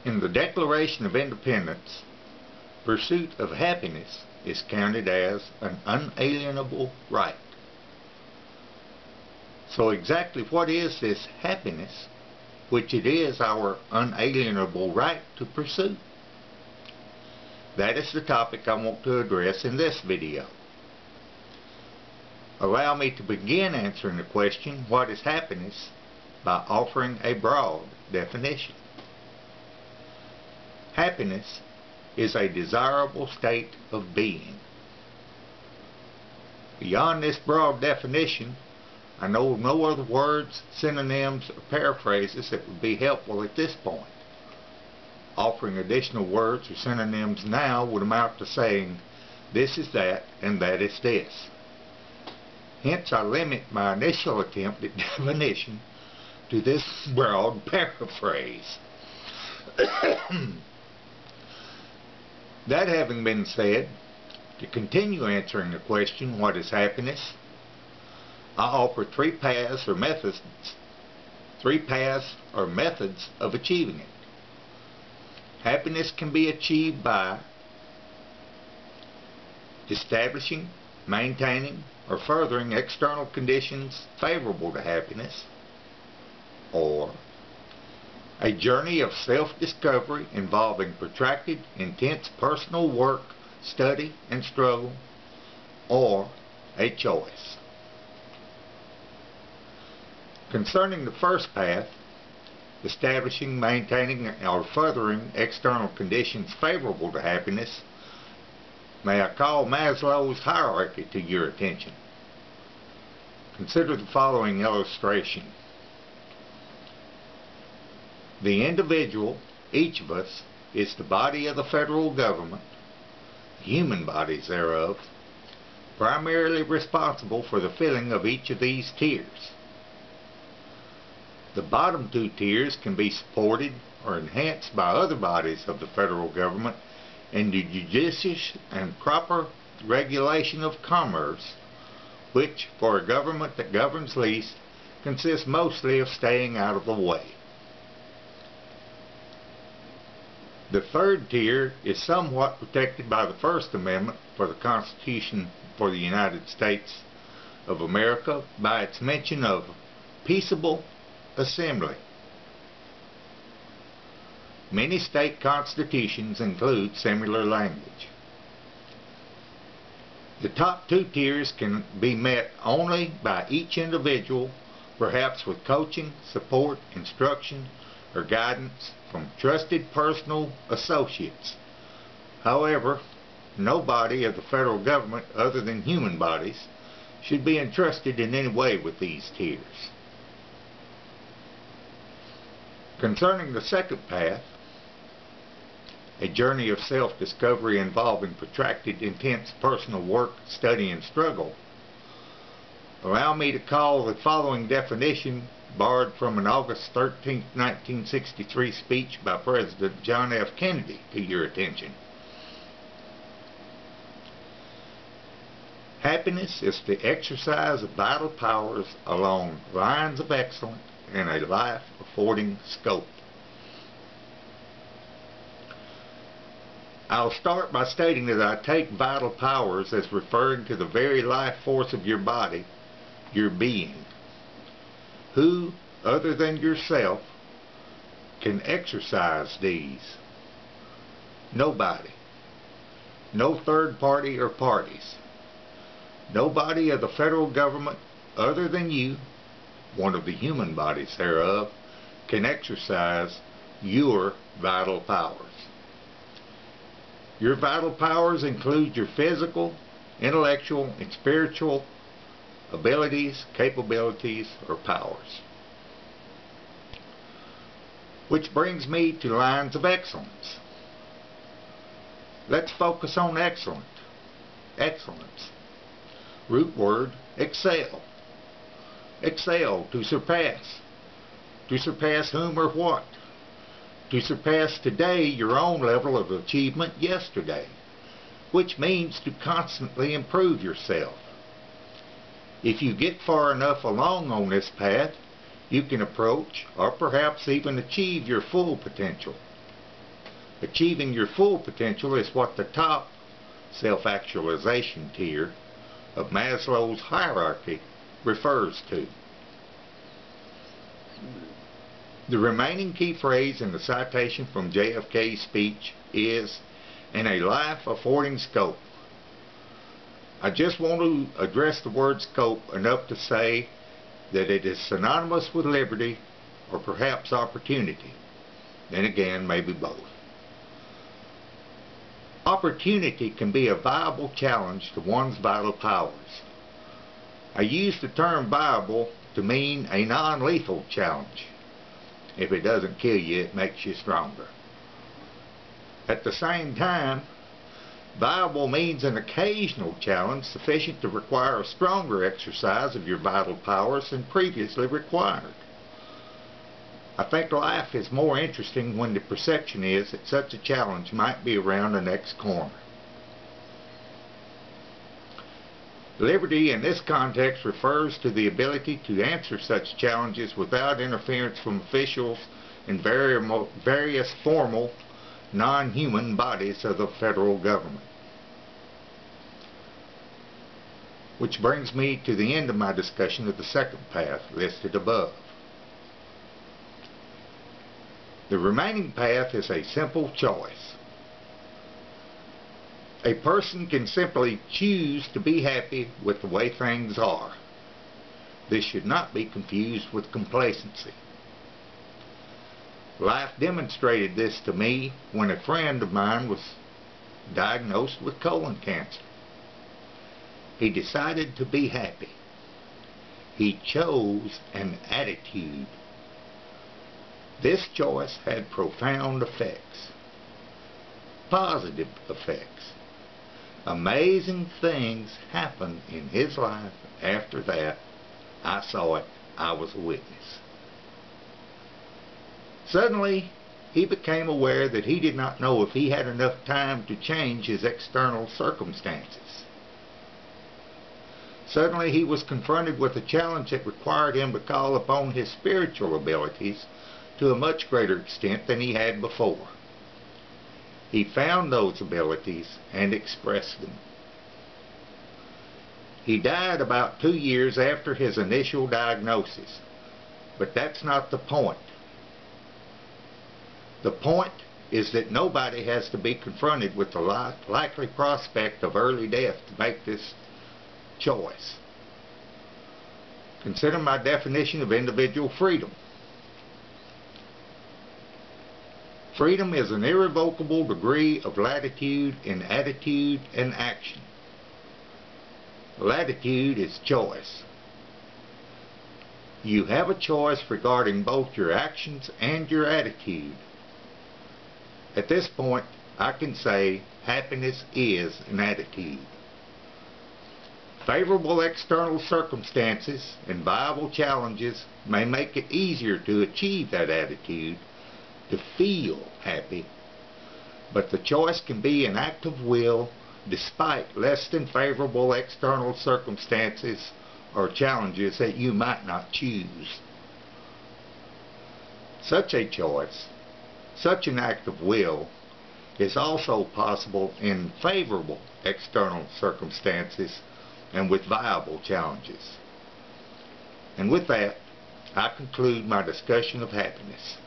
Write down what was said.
In the Declaration of Independence, pursuit of happiness is counted as an unalienable right. So exactly what is this happiness, which it is our unalienable right to pursue? That is the topic I want to address in this video. Allow me to begin answering the question, what is happiness, by offering a broad definition. Happiness is a desirable state of being. Beyond this broad definition, I know no other words, synonyms, or paraphrases that would be helpful at this point. Offering additional words or synonyms now would amount to saying, this is that and that is this. Hence I limit my initial attempt at definition to this broad paraphrase. That having been said, to continue answering the question, what is happiness? I offer three paths or methods of achieving it. Happiness can be achieved by establishing, maintaining, or furthering external conditions favorable to happiness, or a journey of self-discovery involving protracted, intense personal work, study, and struggle, or a choice. Concerning the first path, establishing, maintaining, or furthering external conditions favorable to happiness, may I call Maslow's hierarchy to your attention. Consider the following illustration. The individual, each of us, is the body of the federal government, human bodies thereof, primarily responsible for the filling of each of these tiers. The bottom two tiers can be supported or enhanced by other bodies of the federal government in the judicious and proper regulation of commerce, which, for a government that governs least, consists mostly of staying out of the way. The third tier is somewhat protected by the First Amendment for the Constitution for the United States of America by its mention of peaceable assembly. Many state constitutions include similar language. The top two tiers can be met only by each individual, perhaps with coaching, support, instruction, or guidance from trusted personal associates. However, no body of the federal government other than human bodies should be entrusted in any way with these tiers. Concerning the second path, a journey of self-discovery involving protracted, intense personal work, study, and struggle, allow me to call the following definition, borrowed from an August 13, 1963 speech by President John F. Kennedy, to your attention. Happiness is the exercise of vital powers along lines of excellence in a life-affording scope. I'll start by stating that I take vital powers as referring to the very life force of your body, your being. Who, other than yourself, can exercise these? Nobody. No third party or parties. Nobody of the federal government other than you, one of the human bodies thereof, can exercise your vital powers. Your vital powers include your physical, intellectual, and spiritual abilities, capabilities, or powers. Which brings me to lines of excellence. Let's focus on excellence. Root word, excel. Excel, to surpass. To surpass whom or what? To surpass today your own level of achievement yesterday, which means to constantly improve yourself. If you get far enough along on this path, you can approach or perhaps even achieve your full potential. Achieving your full potential is what the top self-actualization tier of Maslow's hierarchy refers to. The remaining key phrase in the citation from JFK's speech is, "in a life affording scope." I just want to address the word scope enough to say that it is synonymous with liberty, or perhaps opportunity. Then again, maybe both. Opportunity can be a viable challenge to one's vital powers. I use the term viable to mean a non-lethal challenge. If it doesn't kill you, it makes you stronger. At the same time, viable means an occasional challenge sufficient to require a stronger exercise of your vital powers than previously required. I think life is more interesting when the perception is that such a challenge might be around the next corner. Liberty in this context refers to the ability to answer such challenges without interference from officials in various formal, non-human bodies of the federal government. Which brings me to the end of my discussion of the second path listed above. The remaining path is a simple choice. A person can simply choose to be happy with the way things are. This should not be confused with complacency. Life demonstrated this to me when a friend of mine was diagnosed with colon cancer. He decided to be happy. He chose an attitude. This choice had profound effects, positive effects. Amazing things happened in his life after that. I saw it. I was a witness. Suddenly, he became aware that he did not know if he had enough time to change his external circumstances. Suddenly, he was confronted with a challenge that required him to call upon his spiritual abilities to a much greater extent than he had before. He found those abilities and expressed them. He died about 2 years after his initial diagnosis, but that's not the point. The point is that nobody has to be confronted with the likely prospect of early death to make this choice. Consider my definition of individual freedom. Freedom is an irrevocable degree of latitude in attitude and action. Latitude is choice. You have a choice regarding both your actions and your attitude. At this point, I can say happiness is an attitude. Favorable external circumstances and viable challenges may make it easier to achieve that attitude, to feel happy, but the choice can be an act of will despite less than favorable external circumstances or challenges that you might not choose. Such a choice, such an act of will, is also possible in favorable external circumstances and with viable challenges. And with that, I conclude my discussion of happiness.